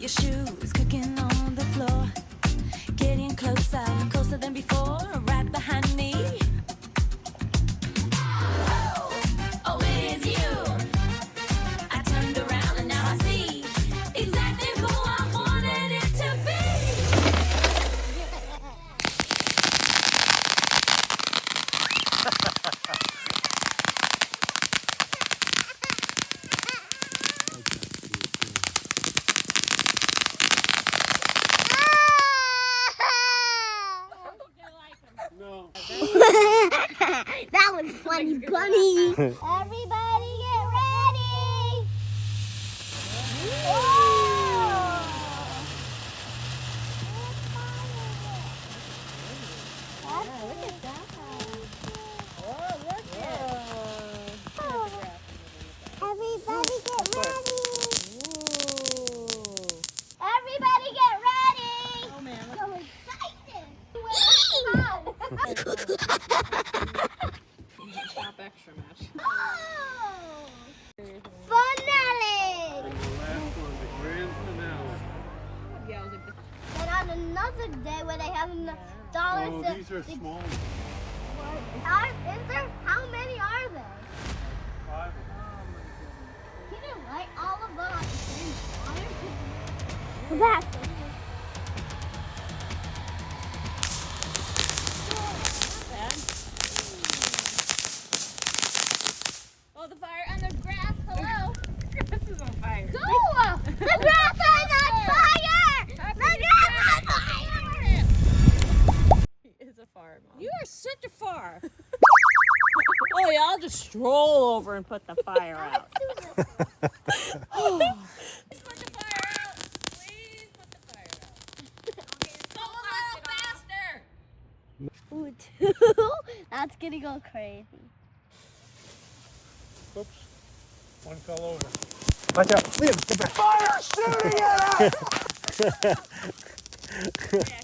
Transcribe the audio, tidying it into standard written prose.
your shoes, cooking on the floor. Getting closer, closer than before, right behind me. Oh, it is you. I turned around and now I see exactly who I wanted it to be. No. That was funny, bunny. Everybody get ready. Whoa. Look at that. Oh, look Everybody get ready. Everybody get ready. Oh man, So excited. top extra match. Oh! Finale! And the last one, the grand finale. Yeah, I was like, And on another day where they have dollars. Oh, these are small. How many are there? 5. Can you light all of them at the same time? That's oh, the fire and the grass. Hello. Grass is on fire. Go! The grass is on fire! The grass is on fire! He is a fire mom. You are such a far. Oh yeah, I'll just stroll over and put the fire out. Please put the fire out. Please put the fire out. Okay, go a little faster. Ooh, two. That's gonna go crazy. Oops. One fell over. Watch out. Liam, get back. Fire shooting at us! Yeah,